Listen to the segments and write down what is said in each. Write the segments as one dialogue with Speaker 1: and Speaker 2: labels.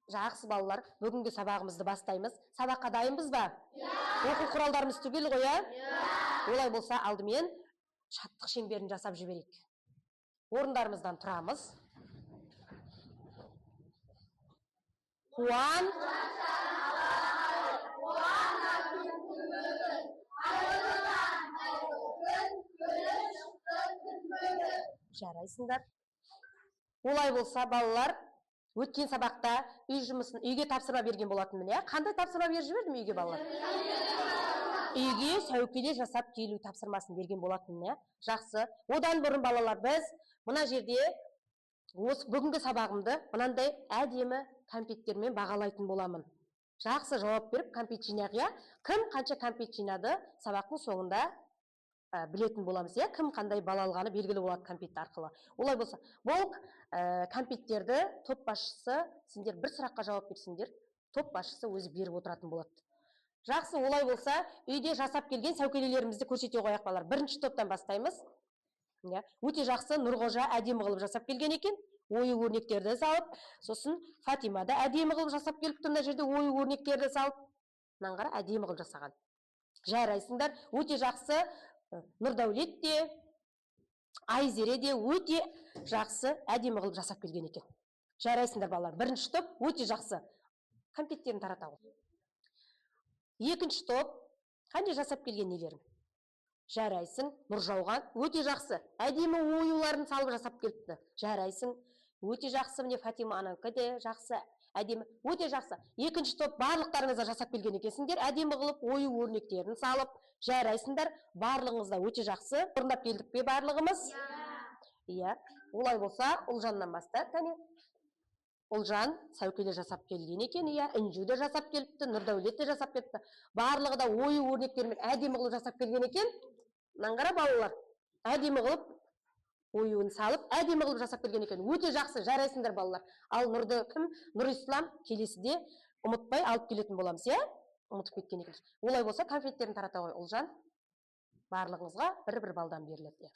Speaker 1: Жақсы балалар, бүгінгі сабағымызды бастаймыз. Сабаққа дайынбыз ба? Оқу құралдарымыз түгел ғой, Олай болса, алдымен шаттық шеңберін жасап жіберейік. Орындарымыздан тұрамыз. Қуан. Жарайсыңдар. Олай болса, балалар, өткен сабақта үй жұмысын үйге тапсырма берген болатынмын, Қандай тапсырма беріп жібердім үйге, балалар? Үйге сәукеле жасап келу тапсырмасын берген болатынмын, Жақсы. Одан бұрын, балалар, біз мына жерде осы бүгінгі сабағымды мынандай әдемі кәмпиттермен бағалайтын боламын. Жақсы жауап беріп, кәмпит жинақ, Кім қанша кәмпит жинады, сабақтың соңында білетін боламыз, Кім қандай бал алғаны белгілі болады кәмпит арқылы. Олай болса, бұл кәмпиттерді топ басшысы, сендер бір сұраққа жауап берсеңдер, топ басшысы өзі беріп отыратын болады. Жақсы, олай болса, үйде жасап келген сәукелелерімізді көрсете қояқ, балалар. Бірінші топтан бастаймыз. Өте жақсы, Нұрғожа әдемі қылып жасап келген екен. Ою өрнектерді салып, сосын Фатима да әдемі қылып жасап келіпті, мына жерде ою өрнектерді салып. Мынаны қара, әдемі қылып жасаған. Жарайсыңдар, өте жақсы. Нұрдәулет те, Айзере де өте жақсы әдемі қылып жасап келген екен. Жарайсыңдар, балалар. Бірінші топ өте жақсы. Кәмпиттерін тарата ғой. Екінші топ қандай жасап келген нелерін? Жарайсың, Нұржауған өте жақсы. Әдемі оюларын салып жасап келіпті. Жарайсың. Өте жақсы, міне Фатиманікі де жақсы. Әдемі, өте жақсы. Екінші топ барлықтарыңызда жасап келген екенсіңдер. Әдемі қылып ою өрнектерін салып. Жарайсыңдар. Барлығыңызда өте жақсы. Орындап келдік пе барлығымыз? Олай болса, Ұлжаннан бастап, Ұлжан сәукеле жасап келген екен, Інжу де жасап келіпті, Нұрдәулет те жасап келіпті. Барлығы да ою өрнектермен әдемі қылып жасап келген екен. Мынаны қара, балалар. Әдемі қылып оюын салып, әдемі қылып жасап келген екен. Өте жақсы, жарайсыңдар, балалар. Ал Нұрислам келесіде ұмытпай алып келетін боламыз, Ұмытып кеткен екен. Олай болса, конфеттерін тарата ғой, Ұлжан. Барлығыңызға бір-бір балдан беріледі.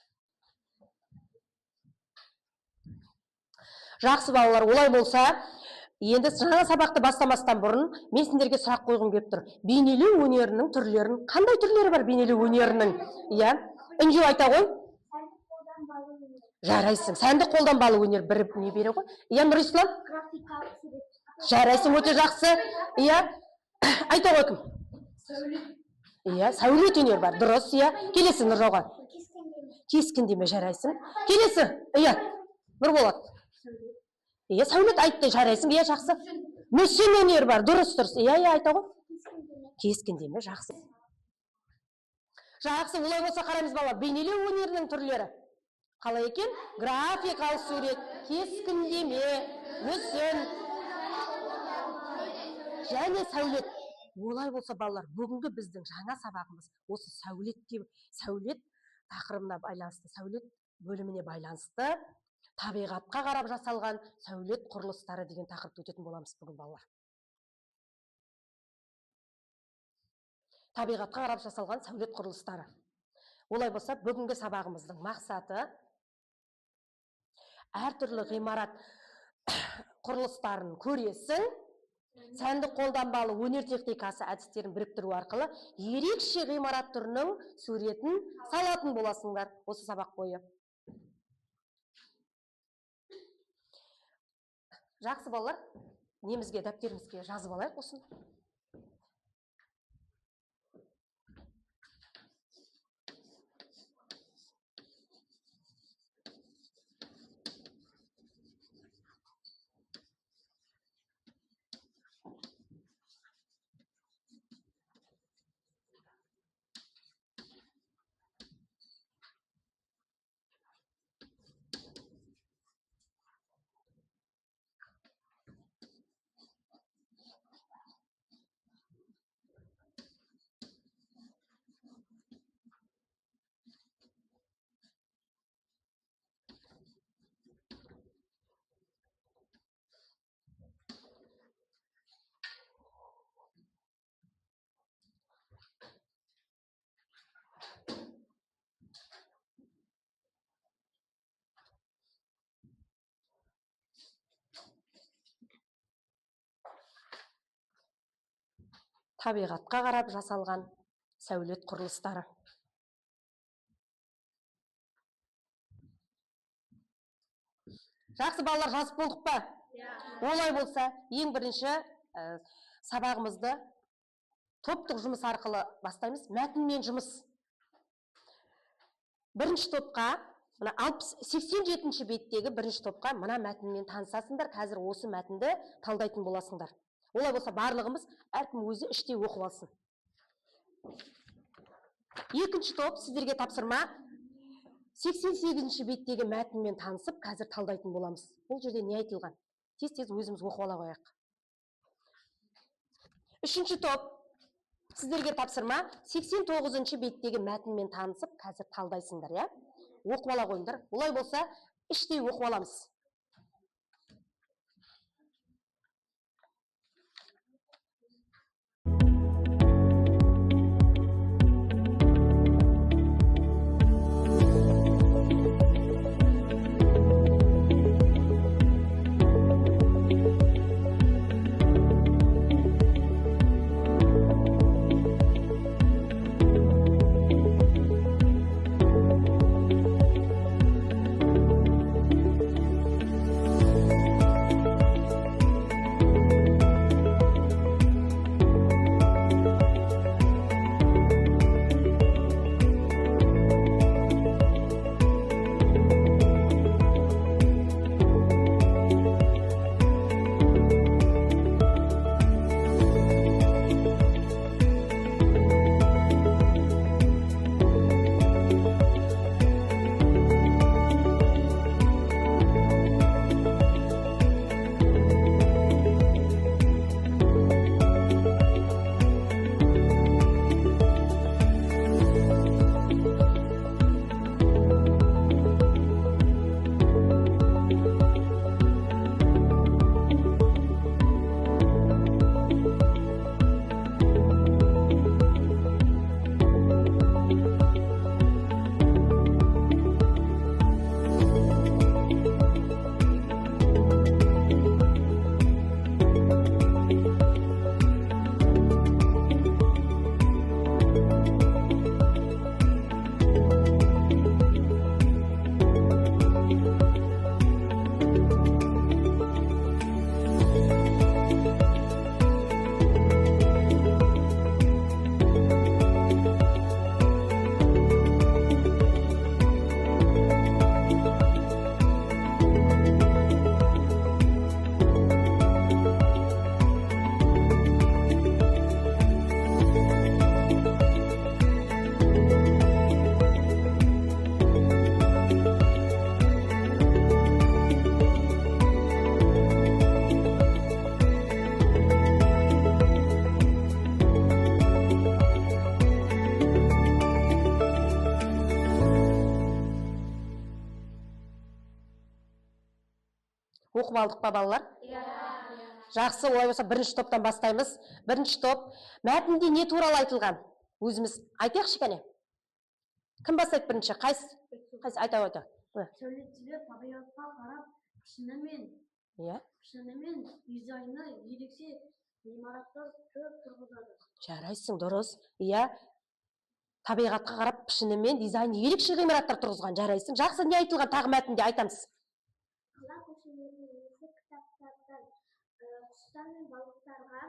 Speaker 1: Жақсы, балалар, олай болса, енді жаңа сабақты бастамастан бұрын мен сендерге сұрақ қойғым келіп тұр. Бейнелеу өнерінің түрлерін, қандай түрлері бар бейнелеу өнерінің? Інжу айта ғой. Жарайсың. Сәнді қолданбалы өнер бір не бере ғой? Нұрислам? Жарайсың, өте жақсы. Айта ғой кім? Сәулет өнер бар. Дұрыс, Келесі, Нұржауған. Кескіндеме, жарайсың. Келесі, Нұрболат. Сәулет айтты, жарайсың, жақсы. Мүсін өнер бар. Дұрыс. Айта ғой. Кескіндеме, жақсы. Жақсы, олай болса қараймыз, бала. Бейнелеу өнерінің түрлері қалай екен? Графикалық сурет, кескіндеме, мүсін және сәулет. Олай болса, балалар, бүгінгі біздің жаңа сабағымыз осы сәулет тақырыбына байланысты, сәулет бөліміне байланысты, табиғатқа қарап жасалған сәулет құрылыстары деген тақырыпты өтетін боламыз бүгін, балалар. Табиғатқа қарап жасалған сәулет құрылыстары. Олай болса, бүгінгі сабағымыздың мақсаты әртүрлі ғимарат құрылыстарын көресің, сәнді қолданбалы өнер техникасы әдістерін біріктіру арқылы ерекше ғимарат түрінің суретін салатын боласыңдар осы сабақ бойы. Жақсы, балалар, немізге, дәптерімізге жазып алайық осыны. табиғатқа қарап жасалған сәулет құрылыстары. Жақсы балалар, жазып болдық па? Олай болса, ең бірінші сабағымызды топтық жұмыс арқылы бастаймыз. Мәтінмен жұмыс. Бірінші топқа, 87-ші беттегі бірінші топқа мына мәтінмен танысасыңдар. Қазір осы мәтінді талдайтын боласыңдар. Олай болса, барлығымыз әркім өзі іштей оқып алсын. Екінші топ сіздерге тапсырма. 88-ші беттегі мәтінмен танысып, қазір талдайтын боламыз. Бұл жерде не айтылған? Тез-тез өзіміз оқып ала қояйық. Үшінші топ сіздерге тапсырма. 89-ші беттегі мәтінмен танысып, қазір талдайсыңдар, я? Оқып ала қойыңдар. Олай болса, іштей оқып аламыз. Оқып алдық па, балалар? Жақсы, олай болса, бірінші топтан бастаймыз. Бірінші топ, мәтінде не туралы айтылған? Өзіміз айтайықшы кәне. Кім бастайды бірінші? Қайсы айта.
Speaker 2: Сәулетшілер табиғатқа қарап, пішінімен дизайны ерекше ғимараттар тұрғызады.
Speaker 1: Жарайсың, дұрыс. Табиғатқа қарап, пішінімен дизайны ерекше ғимараттар тұрғызған. Жарайсың. Жақсы, не айтылған тағы мәтінде айтамыз?
Speaker 2: Қала көшелерінің осы кітаптардан құстар мен балықтарға,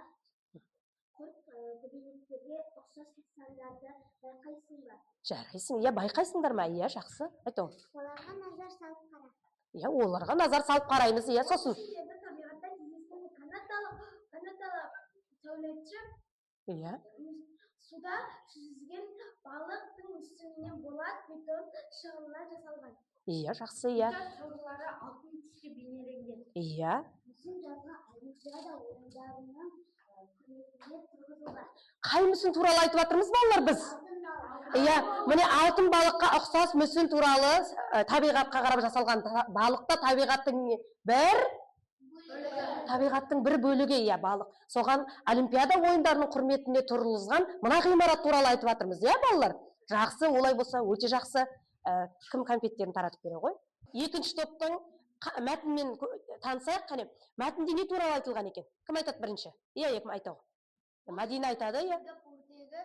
Speaker 2: құрт көбелектерге ұқсас нысандарды байқайсың ба?
Speaker 1: Жарайсың, байқайсыңдар ма? Жақсы. Айту.
Speaker 2: Оларға назар салып қара.
Speaker 1: Оларға назар салып қараймыз, сосын.
Speaker 2: Табиғатта кездескен канаталы сәулетші суда жүзген балықтың үстінен болат бетон шығынlar жасалған.
Speaker 1: Жақсы,
Speaker 2: Таулары алтын түске бейнеленген. Мүсін жазғы Олимпиада ойындарының құрметіне тұрғызылған.
Speaker 1: Қай мүсін туралы айтып жатырмыз, балалар, біз? Міне алтын балыққа ұқсас мүсін туралы табиғатқа қарап жасалған. Балықта табиғаттың бір бөлігі, балық. Соған Олимпиада ойындарының құрметіне тұрғызылған мына ғимарат туралы айтып жатырмыз, балалар? Жақсы, олай болса, өте жақсы. Кім конфеттерін таратып бере ғой? Екінші топтың мәтінмен танысайық, қане. Мәтінде не туралы айтылған екен? Кім айтады бірінші? Кім айтады? Мәдина айтады, иә.
Speaker 2: Сингапурдегі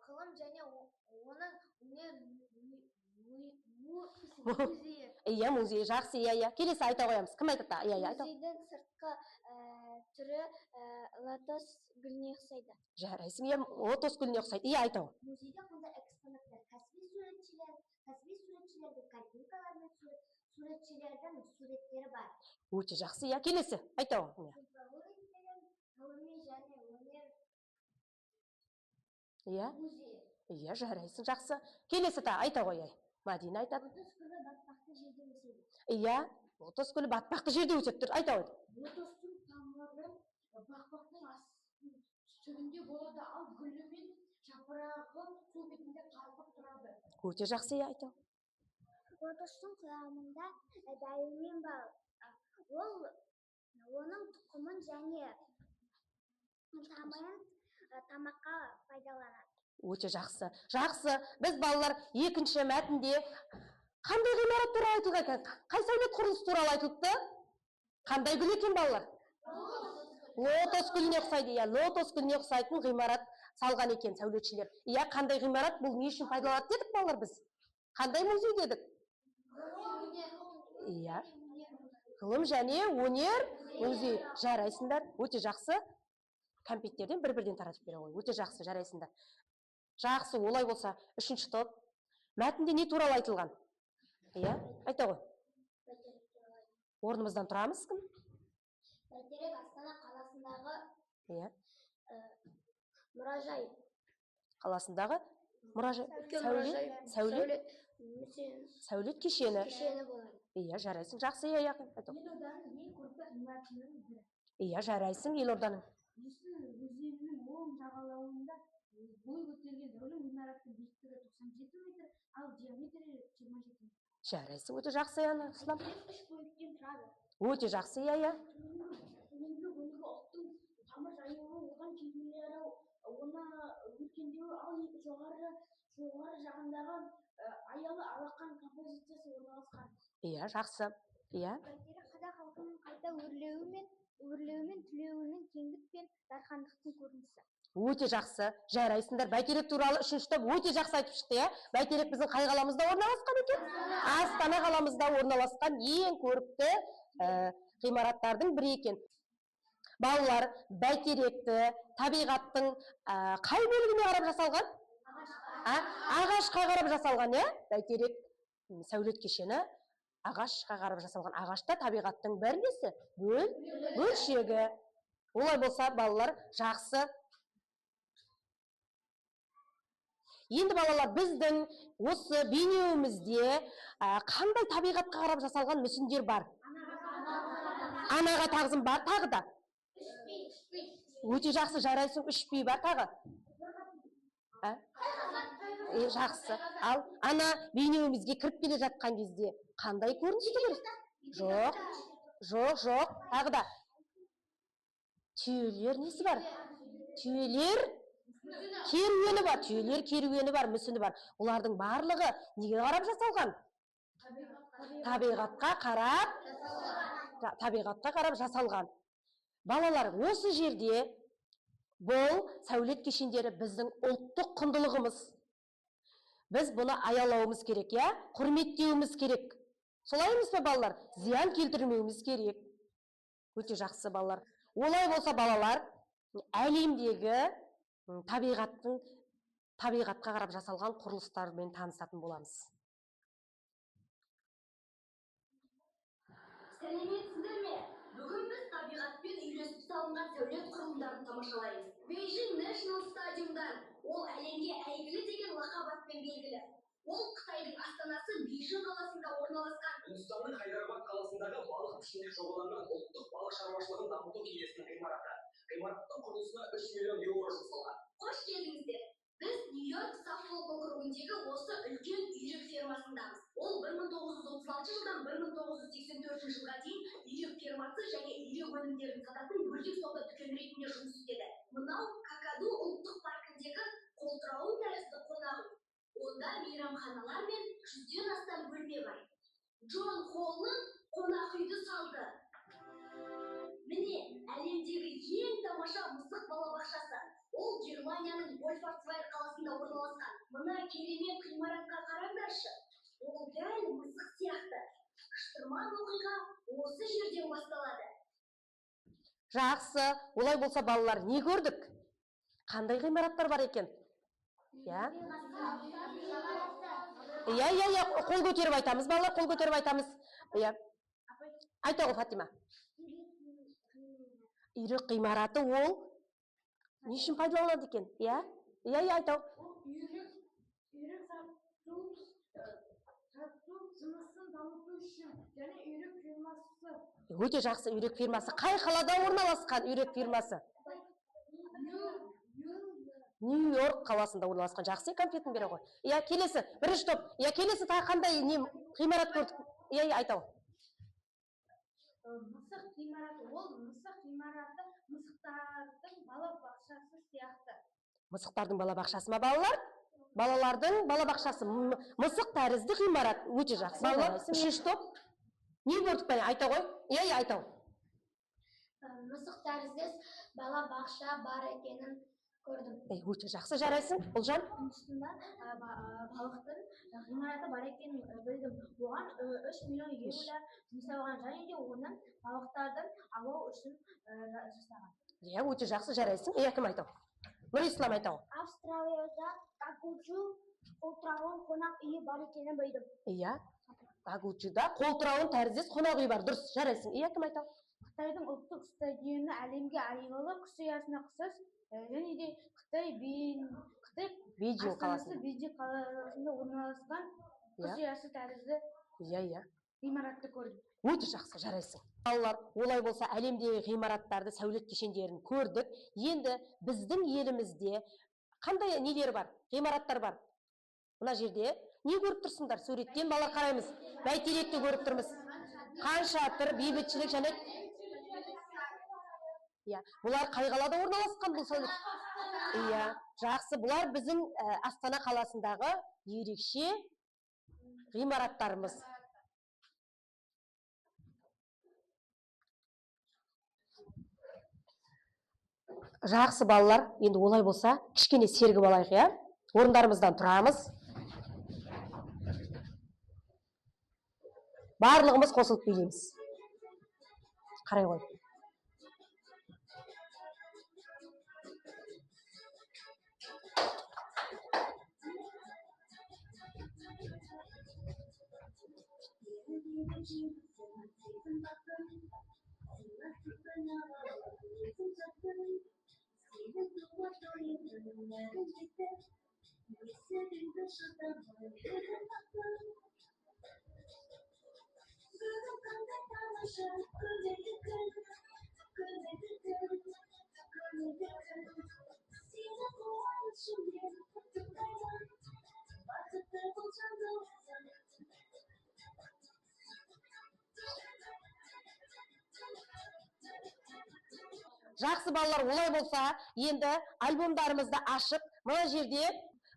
Speaker 2: ғылым және оның музейі.
Speaker 1: Иә, музей жақсы, иә. Келесі айта қоямыз. Кім айтады? Иә, айта.
Speaker 2: Музейдің сыртқы түрі лотос гүліне ұқсайды.
Speaker 1: Жарайсың, иә, лотос гүліне ұқсайды. Иә, айта.
Speaker 2: Музейде қандай экспонаттар? Кәсіби суретшілердің картинкалар мен суретшілердің суреттері бар.
Speaker 1: Өте жақсы, иә. Келесі айта.
Speaker 2: Ғылыми және өнер
Speaker 1: Иә.
Speaker 2: музейі.
Speaker 1: Иә, жарайсың, жақсы. Келесі айта қояй. Мәдина айтады.
Speaker 2: Лотос гүлі батпақты жерде өседі.
Speaker 1: Иә, лотос гүлі батпақты жерде өседі тұр. Айта қой.
Speaker 2: Лотостың тамыры батпақтың түбінде болады, ал гүлі мен жапырағы су бетінде қалқып тұрады.
Speaker 1: Өте жақсы, иә, айта.
Speaker 2: Лотостың құрамында дәрумен бар. Ол оның тұқымын және тамырын тамаққа пайдаланады.
Speaker 1: Өте жақсы. Жақсы. Біз балалар екінші мәтінде қандай ғимарат туралы айтылған екен? Қай сәулет құрылыс туралы айтылыпты? Қандай гүл екен балалар? Лотос гүліне ұқсайды. Иә, лотос гүліне ұқсайтын ғимарат салған екен сәулетшілер. Иә, қандай ғимарат? Бұл не үшін пайдаланады дедік балалар біз? Қандай музей дедік? Иә. Ғылым және өнер музей. Жарайсыңдар. Өте жақсы. Кәмпиттерден бір-бірден таратып бере ғой. Өте жақсы, жарайсыңдар. Жақсы, олай болса, үшінші топ. Мәтінде не туралы айтылған? Иә, айта ғой. Орнымыздан тұрамыз кім?
Speaker 2: Бәйтерек Астана қаласындағы
Speaker 1: мұражай. Қаласындағы мұражай. Сәулет кешені.
Speaker 2: болады.
Speaker 1: Иә, жарайсың. Жақсы, иә, айта.
Speaker 2: Елорданың ең көрікті ғимаратының бірі.
Speaker 1: Иә, жарайсың, елорданың.
Speaker 2: Өзенінің оң жағалауында бой көтерген зәулім ғимараттың биіктігі 97 метр, ал диаметрі 27 метр.
Speaker 1: Жарайсың, өте жақсы, Ислам.
Speaker 2: 3 бөліктен тұрады.
Speaker 1: Өте жақсы, иә.
Speaker 2: Төменгі бөлігі ұлттың тамыр жаюы, оған кейбіреулері оны өркендеуі, ал жоғары жағындағы аялы алақан композициясы орналасқан.
Speaker 1: Иә, жақсы. Иә.
Speaker 2: Бәйтерек қазақ халқының қайта өрлеуі мен түлеуінің кеңдік пен дархандықтың көрінісі.
Speaker 1: Өте жақсы. Жарайсыңдар. Бәйтерек туралы үшінші топ өте жақсы айтып шықты, иә. Бәйтерек біздің қай қаламызда орналасқан екен? Астана қаламызда орналасқан ең көрікті ғимараттардың бірі екен. Балалар бәйтеректі табиғаттың қай бөлігіне қарап жасалған? Ағашқа қарап жасалған, иә? Бәйтерек сәулет кешені ағашқа қарап жасалған. Ағашта табиғаттың бір несі? Бөлшегі. Олай болса, балалар жақсы. Енді балалар біздің осы бейнеуімізде қандай табиғатқа қарап жасалған мүсіндер бар? Анаға тағзым бар, тағы да. Өте жақсы, жарайсың, 3 би бар, тағы. Жақсы. Ал ана бейнеуімізге кіріп келе жатқан кезде қандай көріністі көресіз? Жоқ, тағы да. Түйелер несі бар? Түйелер керуені бар, мүсіні бар. Олардың барлығы неге қарап жасалған? Табиғатқа қарап жасалған. Балалар, осы жерде бұл сәулет кешендері біздің ұлттық құндылығымыз. Біз бұны аялауымыз керек, иә? Құрметтеуіміз керек. Солай емес пе, балалар? Зиян келтірмеуіміз керек. Өте жақсы, балалар. Олай болса, балалар, әлемдегі табиғатқа қарап жасалған құрылыстармен танысатын боламыз.
Speaker 3: Сәлеметсіздер ме? Бүгін біз табиғатпен үйлесіп салынған сәулет құрылымдарын тамашалаймыз. Бейжің National Stadium'дан ол әлемге әйгілі деген лақап атпен белгілі. Ол Қытайдың астанасы Бейжің қаласында орналасқан.
Speaker 4: Үндістанның Хайдарабад қаласындағы балық пішіндік жобаланған ұлттық балық шаруашылығын дамыту кеңесінің ғимараты. Ғимараттың құрылысына 3 миллион еуро жұмсалған.
Speaker 3: Қош келдіңіздер. Біз Нью-Йорк Саффолк округіндегі осы үлкен үйрек фермасындамыз. Ол 1936 жылдан 1984 жылға дейін үйрек фермасы және үйрек өнімдерін сататын бөлшек сауда дүкені ретінде жұмыс істеді. Мынау Какаду ұлттық паркіндегі қолтырауын тәрізді қонақ үй. Онда мейрамханалар мен 100-ден астам бөлме бар. Джон Холланд қонақ үйді салды. Міне, әлемдегі ең тамаша мысық балабақшасы. Ол Германияның Вольфсвайр қаласында орналасқан. Мына керемет ғимаратқа қараңдаршы. Ол дәл мысық сияқты. Шытырман оқиға осы жерден басталады.
Speaker 1: Жақсы, олай болса балалар, не көрдік? Қандай ғимараттар бар екен? Иә? Иә, қол көтеріп айтамыз, балалар, қол көтеріп айтамыз. Иә. Айта ғой, Фатима. Үйрек ғимараты ол не үшін пайдаланады екен? Иә? Иә, айта.
Speaker 2: Үйрек сату жұмысын дамыту үшін және үйрек фирмасы.
Speaker 1: Өте жақсы, үйрек фирмасы. Қай қалада орналасқан үйрек фирмасы? Нью-Йорк қаласында орналасқан. Жақсы, конфетін бере ғой. Иә, келесі, бірінші топ. Иә, келесі тағы қандай ғимарат көрдік? Иә, айта.
Speaker 2: Мысық ғимараты, ол мысық ғимараты мысықтардың балабақшасы сияқты.
Speaker 1: Мысықтардың балабақшасы ма, балалар? Балалардың балабақшасы. Мысық тәрізді ғимарат. Өте жақсы. Балалар, үшінші топ. Не көрдік бәне? Айта ғой. Иә, айта.
Speaker 3: Мысық тәріздес балабақша бар екенін көрдім.
Speaker 1: Өте жақсы, жарайсың. Ұлжан?
Speaker 2: Үстінде балықтың ғимараты бар екенін білдім. Оған 3 миллион еуро жұмсалған және де оның балықтардың аулау үшін жасаған.
Speaker 1: Иә, өте жақсы, жарайсың. Кім айта? Нұрислам айта.
Speaker 2: Австралияда Агуджу қолтырауын қонақ үйі бар екенін білдім.
Speaker 1: Иә, Агуджуда қолтырауын тәріздес қонақ үйі бар. Дұрыс, жарайсың. Кім айта?
Speaker 2: Қытайдың ұлттық стадионы әлемге әйгілі құс ұясына ұқсас және де Қытай
Speaker 1: Бейжің қаласында
Speaker 2: орналасқан құс ұясы тәрізді ғимаратты көрдім.
Speaker 1: Өте жақсы, жарайсың. Балалар, олай болса әлемдегі ғимараттарды, сәулет кешендерін көрдік. Енді біздің елімізде қандай нелер бар? Ғимараттар бар. Мына жерде не көріп тұрсыңдар? Суреттен балалар қараймыз. Бәйтеректі көріп тұрмыз. Хан Шатыр, бейбітшілік және бұлар қай қалада орналасқан бұл сәулет? Жақсы, бұлар біздің Астана қаласындағы ерекше ғимараттарымыз. Жақсы балалар, енді олай болса, кішкене сергіп алайық, иә? Орындарымыздан тұрамыз. Барлығымыз қосылып билейміз. Қарай ғой. Жақсы балалар, олай болса, енді альбомдарымызды ашып, мына жерде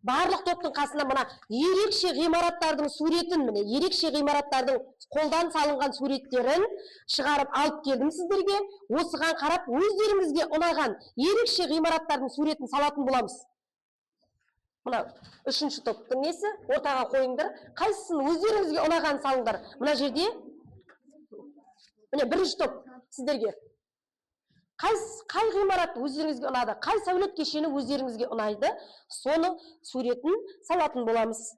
Speaker 1: барлық топтың қасына мына ерекше ғимараттардың суретін, міне ерекше ғимараттардың қолдан салынған суреттерін шығарып алып келдім сіздерге. Осыған қарап, өздеріңізге ұнаған ерекше ғимараттардың суретін салатын боламыз. Мына үшінші топтың несі? Ортаға қойыңдар. Қайсысын өздеріңізге ұнаған салыңдар. Мына жерде міне бірінші топ сіздерге. Қай ғимарат өздеріңізге ұнады, қай сәулет кешені өздеріңізге ұнайды, соны суретін салатын боламыз.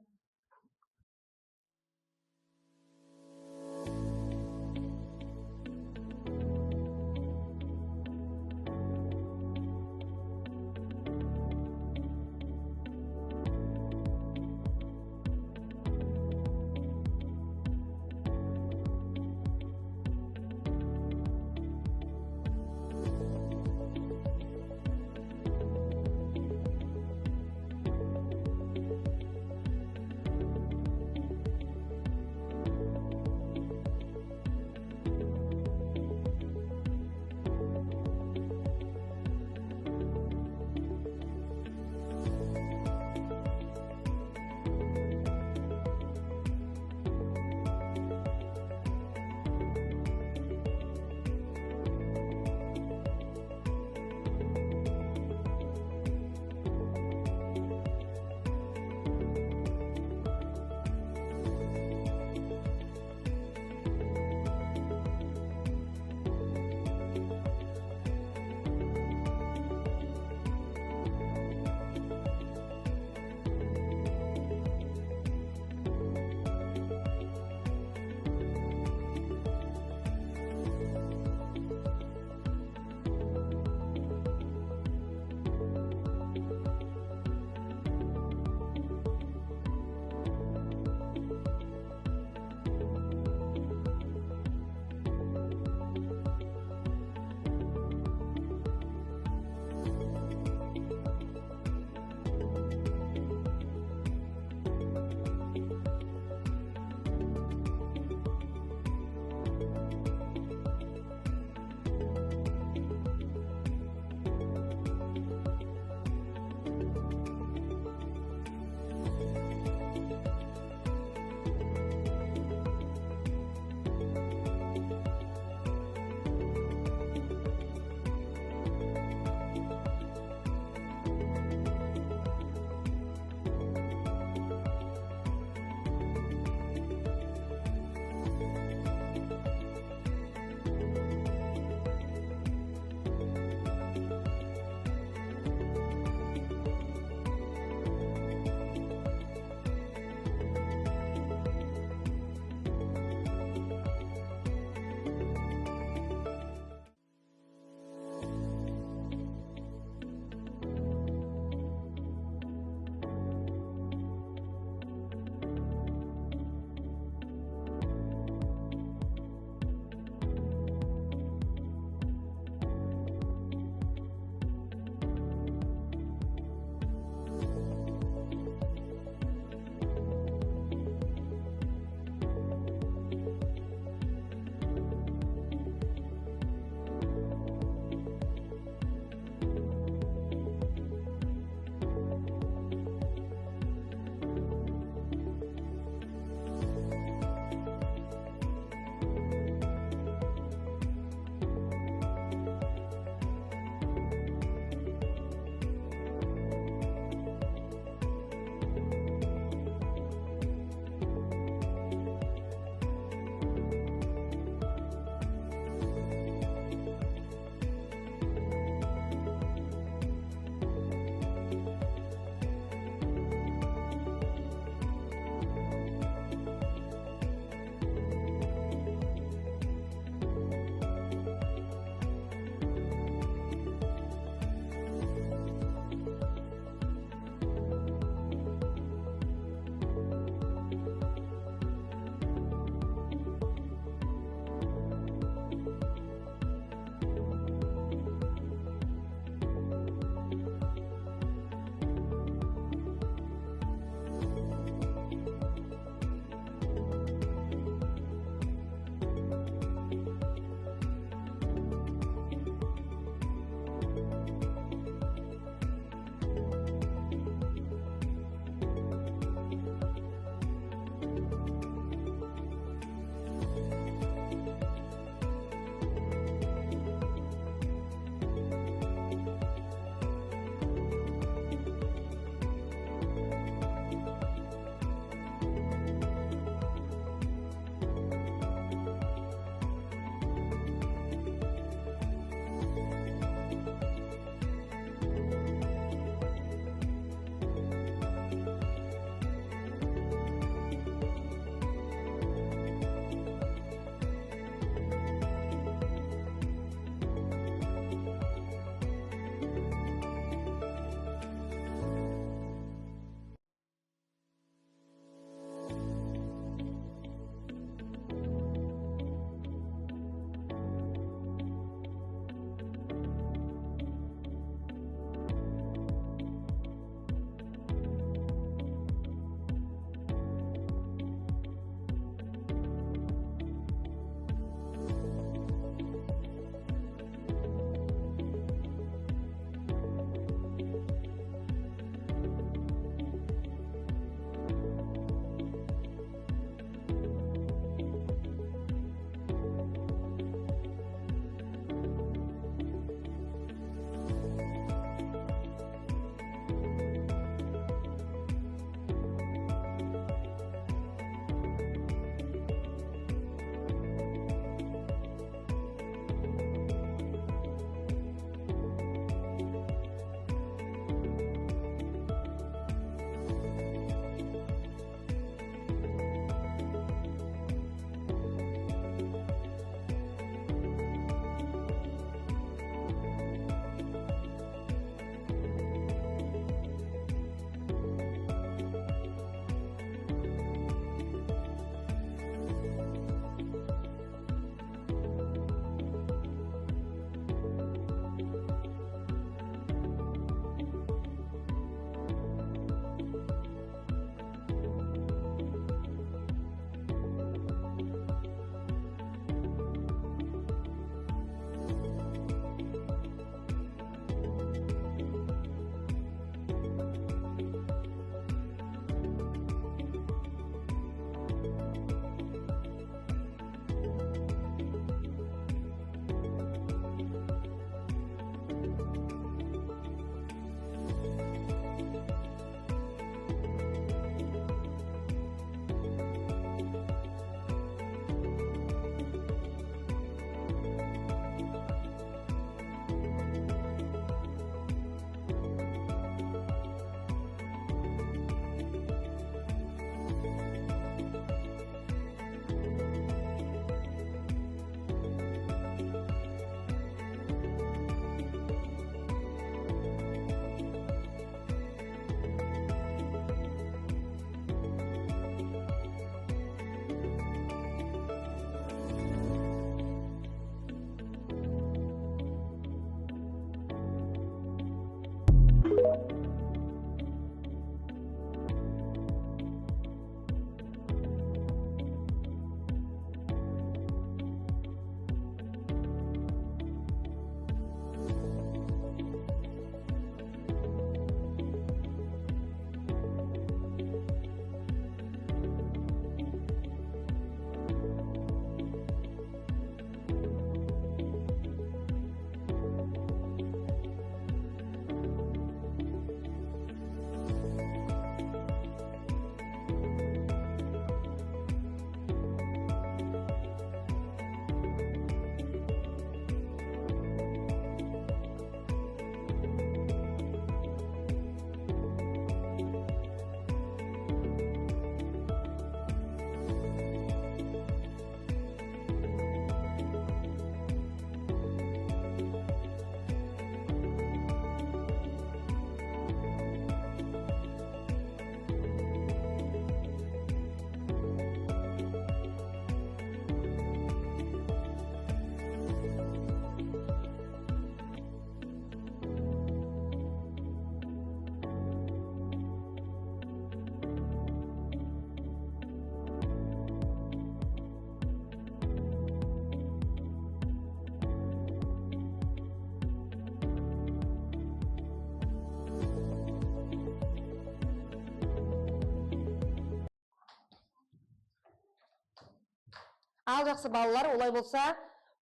Speaker 1: Ал жақсы балалар, олай болса,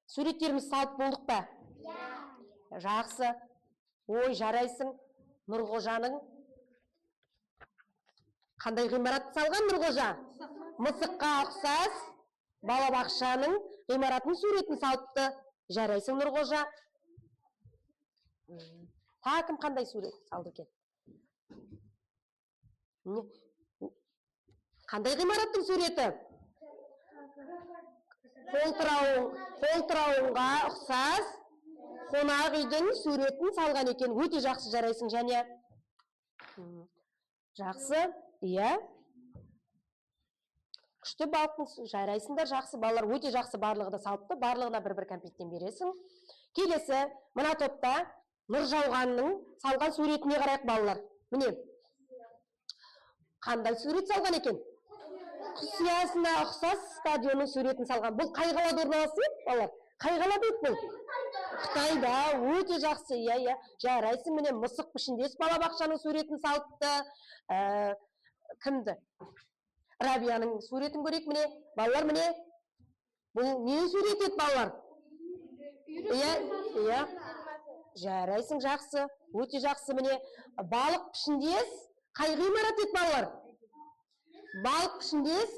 Speaker 1: суреттеріміз салып болдық па? Жақсы. Ой, жарайсың. Нұрғожаның қандай ғимарат салған Нұрғожа? Мысыққа ұқсас балабақшаның ғимаратының суретін салыпты. Жарайсың Нұрғожа. Кім қандай сурет салды екен? Қандай ғимараттың суреті? Қолтырауынға ұқсас қонақ үйдің суретін салған екен. Өте жақсы, жарайсың және. Жақсы, иә. Күшті балықтың жарайсыңдар, жақсы балалар, өте жақсы барлығы да салыпты. Барлығына бір-бір кәмпиттен бересің. Келесі, мына топта Нұржауғанның салған суретіне қарайық балалар. Міне, қандай сурет салған екен? Құс ұясына ұқсас стадионның суретін салған. Бұл қай қалада орналасып, балалар? Қай қалада бұл? Қытайда, өте жақсы, иә. Жарайсың, міне, мысық пішіндес балабақшаның суретін салыпты. Кімді? Рабияның суретін көрейік, міне. Балалар, міне. Бұл не сурет еді, балалар? Иә. Жарайсың, жақсы, өте жақсы, міне. Балық пішіндес, қай ғимарат еді, балалар? Балық пішіндес,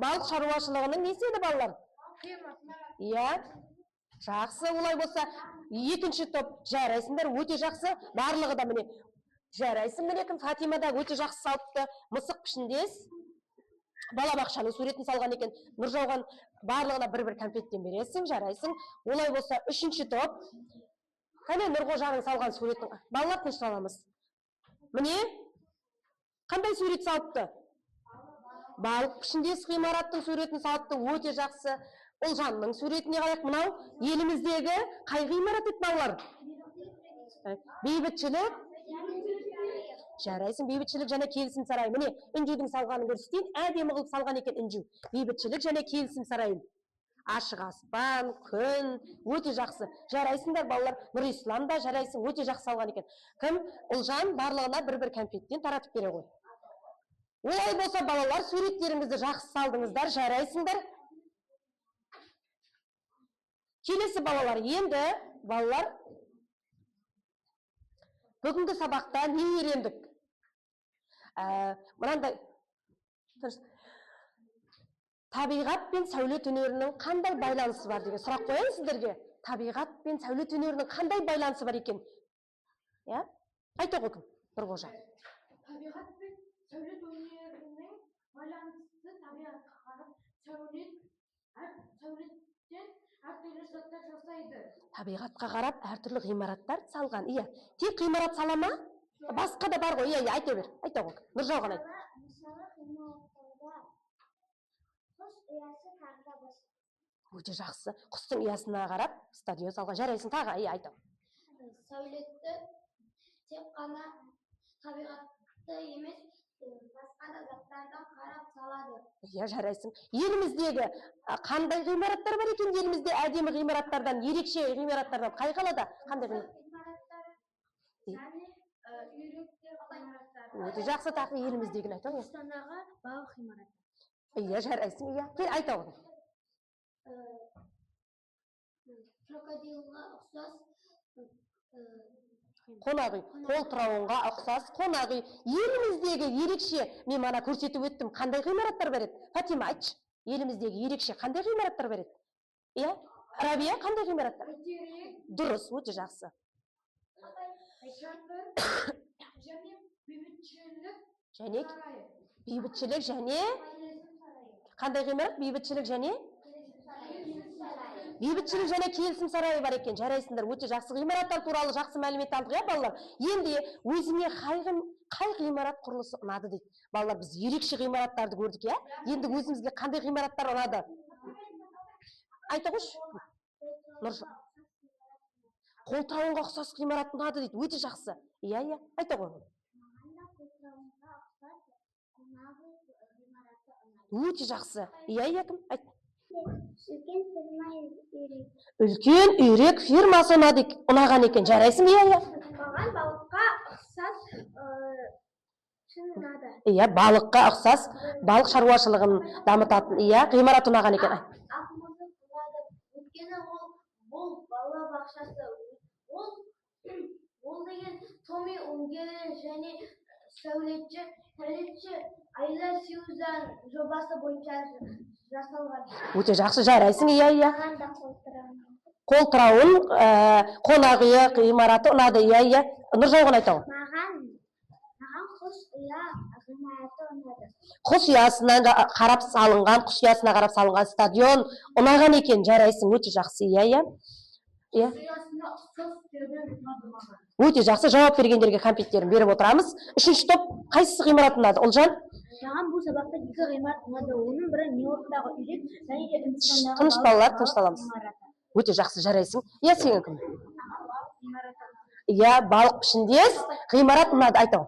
Speaker 1: балық шаруашылығының несі еді, балалар? Иә, жақсы, олай болса, екінші топ жарайсыңдар, өте жақсы, барлығы да міне. Жарайсың, міне, кім Фатимада өте жақсы салыпты, мысық пішіндес, балабақшаның суретін салған екен. Нұржауған барлығына бір-бір кәмпиттен бересің, жарайсың. Олай болса, үшінші топ. Қане Нұрғожаның салған суретін? Балалар тынышталамыз. Міне, қандай сурет салыпты? Балық пішіндес ғимараттың суретін салыпты, өте жақсы. Ұлжанның суретіне қарайық, мынау еліміздегі қай ғимарат еді, балалар? Бейбітшілік. Жарайсың, бейбітшілік және келісім сарайы. Міне, Інжудің салғанын көрсетейін. Әдемі қылып салған екен Інжу. Бейбітшілік және келісім сарайын. Ашық аспан, күн, өте жақсы. Жарайсыңдар, балалар. Нұрислам да жарайсың, өте жақсы салған екен. Кім? Ұлжан барлығына бір-бір кәмпиттен таратып бере ғой. Олай болса, балалар, суреттеріңізді жақсы салдыңыздар, жарайсыңдар. Келесі балалар, енді, балалар, бүгінгі сабақта не үйрендік? Мынандай, табиғат пен сәулет өнерінің қандай байланысы бар деген сұрақ қояйын сіздерге. Табиғат пен сәулет өнерінің қандай байланысы бар екен? Айта ғой кім? Нұрғожа.
Speaker 2: Табиғат пен сәулет өнерінің байланысы табиғатқа қарап сәулеттен әртүрлі заттар жасайды.
Speaker 1: Табиғатқа қарап әртүрлі ғимараттар салған. Иә. Тек ғимарат сала ма? Басқа да бар ғой. Иә, айта бер. Айта ғой. Нұржауған айт.
Speaker 2: Мысалы, ғимараттарда құс ұясы тағыда басқа.
Speaker 1: Өте жақсы. Құстың ұясына қарап стадион салған. Жарайсың тағы. Иә, айта.
Speaker 2: Сәулетті тек қана табиғатты емес, басқа да заттардан қарап салады.
Speaker 1: Иә, жарайсың. Еліміздегі қандай ғимараттар бар екен? Елімізде әдемі ғимараттардан, ерекше ғимараттардан қай қалада? Қандай
Speaker 2: ғимараттар? Және үйректер ғимараттары.
Speaker 1: Өте жақсы, тағы еліміздегін айта ғой.
Speaker 2: Түркістандағы балық ғимараты.
Speaker 1: Иә, жарайсың. Иә, кел айта ғой.
Speaker 2: Крокодилға ұқсас
Speaker 1: қонақ үй, қолтырауынға ұқсас қонақ үй. Еліміздегі ерекше, мен мана көрсетіп өттім, қандай ғимараттар бар еді? Фатима, айтшы. Еліміздегі ерекше қандай ғимараттар бар еді? Иә? Рабия, қандай ғимараттар? Дұрыс, өте жақсы.
Speaker 2: Және бейбітшілік
Speaker 1: және
Speaker 2: сарайы.
Speaker 1: Бейбітшілік және қандай ғимарат? Бейбітшілік және Бейбітшілік және келісім сарайы бар екен. Жарайсыңдар, өте жақсы. Ғимараттар туралы жақсы мәлімет алдық, иә, балалар? Енді өзіңе қай ғимарат құрылысы ұнады дейді. Балалар, біз ерекше ғимараттарды көрдік, иә? Енді өзімізге қандай ғимараттар ұнады? Айта қойшы. Нұржан. Қолтырауынға ұқсас ғимарат ұнады дейді. Өте жақсы. Иә, айта қой. Өте жақсы. Иә, кім? Айт. Үлкен үйрек фирмасы ұнаған екен. Жарайсың, иә.
Speaker 2: Маған балыққа ұқсас шын ұнады.
Speaker 1: Иә, балыққа ұқсас балық шаруашылығын дамытатын, иә, ғимарат ұнаған екен.
Speaker 2: Томи Унген және сәулетші Айла Сьюзан жобасы бойынша жасалған.
Speaker 1: Өте жақсы, жарайсың, иә.
Speaker 2: Маған да қолтырауын.
Speaker 1: Қолтырауын, қонақ үйі, ғимараты ұнады, иә. Нұржауған айтау.
Speaker 2: Маған құс ұя ғимараты ұнады.
Speaker 1: Құс ұясынан қарап салынған, құс ұясына қарап салынған стадион ұнаған екен, жарайсың, өте жақсы, иә.
Speaker 2: Ұясына ұқсас тербем ұнады маған.
Speaker 1: Өте жақсы, жауап бергендерге кәмпиттерін беріп отырамыз. Үшінші топ, қайсысы ғимарат ұнады? Ұлжан?
Speaker 2: Маған бұл сабақта екі ғимарат ұнады. Оның бірі Нью-Йорктағы үйрек және де Үндістандағы
Speaker 1: Тыныш балалар, тынышталамыз.
Speaker 2: ғимараты.
Speaker 1: Өте жақсы, жарайсың. Иә, сенің кім?
Speaker 2: Ғимараты.
Speaker 1: Иә, балық пішіндес, ғимарат ұнады, айтау.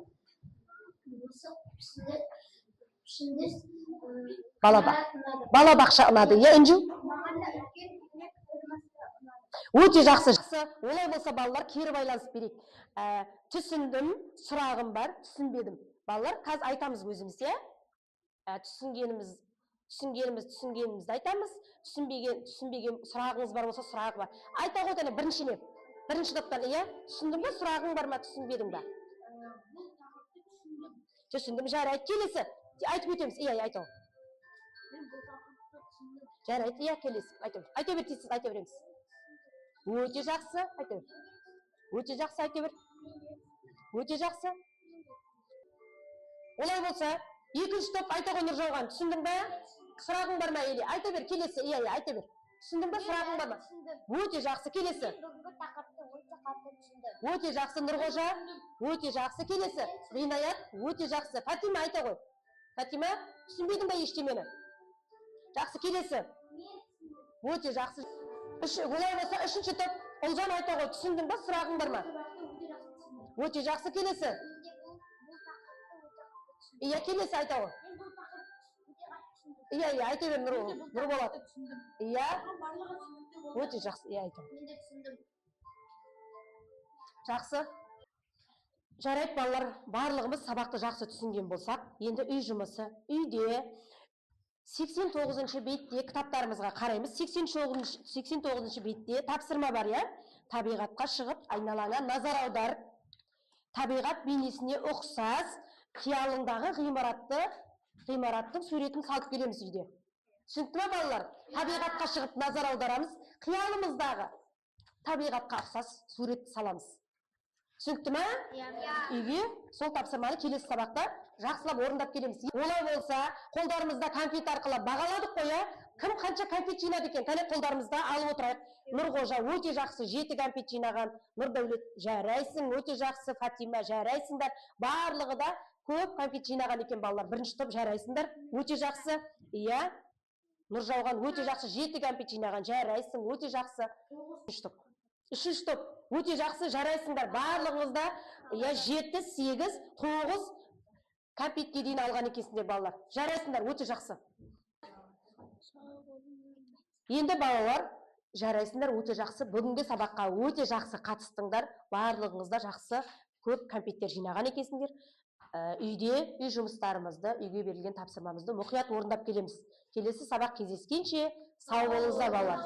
Speaker 2: Пішіндес
Speaker 1: Балабақша ұнады, иә, Үнжу?
Speaker 2: маған да үлкен пикник фермасы ұнады.
Speaker 1: Өте жақсы. Олай болса балалар кері байланысып берейік. Түсіндім, сұрағым бар, түсінбедім. Балалар, қазір айтамыз өзіміз, иә? Түсінгенімізді айтамыз. Түсінбеген сұрағыңыз бар болса, сұрағы бар. Айта ғой, бірінші топтан, иә? Түсіндің ба, сұрағың бар ма, түсінбедің ба? Түсіндім, жарайды, келесі. Айтып өтеміз, иә, айтау. Жарайды, иә, келесі. Айта бер, тезсіз, айта береміз. Өте жақсы, айта бер. Өте жақсы, айта бер. Өте жақсы. Олай болса, екінші топ айта ғой Нұржауған, түсіндің ба? Сұрағың бар ма, Еле? Айта бер, келесі, иә, айта бер. Түсіндің ба, сұрағың бар ма? Өте жақсы, келесі. Өте жақсы, Нұрғожа. Өте жақсы, келесі. Ғинаят, өте жақсы. Фатима, айта ғой. Фатима, түсінбедің ба ештемені? Жақсы, келесі. Өте жақсы. Олай болса, үшінші топ. Ұлжан, айта ғой, түсіндің ба, сұрағың бар ма? Өте жақсы, келесі. Иә, келесі, айта ғой. Иә, айта бер, Нұрболат. Иә, өте жақсы, иә, айта. Жақсы. Жарайды, балалар, барлығымыз сабақты жақсы түсінген болсақ, енді үй жұмысы, үйде 89-шы бетте кітаптарымызға қараймыз. 89-шы бетте тапсырма бар, иә? Табиғатқа шығып, айналаңа назар аудар. Табиғат бейнесіне ұқсас, қиялыңдағы ғимараттың суретін салып келеміз үйде. Түсінікті ме, балалар? Табиғатқа шығып назар аударамыз, қиялымыздағы табиғатқа ұқсас сурет саламыз. Түсінікті ме? Үйге сол тапсырманы келесі сабақта жақсылап орындап келеміз. Олай болса, қолдарымызда конфет арқылы бағаладық қоя, кім қанша конфет жинады екен, кәне қолдарымызда алып отырайық. Нұрғожа өте жақсы, 7 конфет жинаған. Нұрдәулет, жарайсың, өте жақсы. Фатима, жарайсыңдар. Барлығы да көп конфет жинаған екен балалар. Бірінші топ жарайсыңдар, өте жақсы. Иә, Нұржауған өте жақсы, 7 конфет жинаған, жарайсың, өте жақсы. Үшінші топ, өте жақсы, жарайсыңдар. Барлығыңызда 7, 8, 9 конфетке дейін алған екенсіңдер балалар. Жарайсыңдар, өте жақсы. Енді балалар, жарайсыңдар, өте жақсы. Бүгінгі сабаққа өте жақсы қатыстыңдар. Барлығыңызда жақсы көп конфеттер жинаған екенсіңдер. Үйде, үй жұмыстарымызды, үйге берілген тапсырмамызды мұқият орындап келеміз. Келесі сабақ кездескенше сау болыңыздар балалар.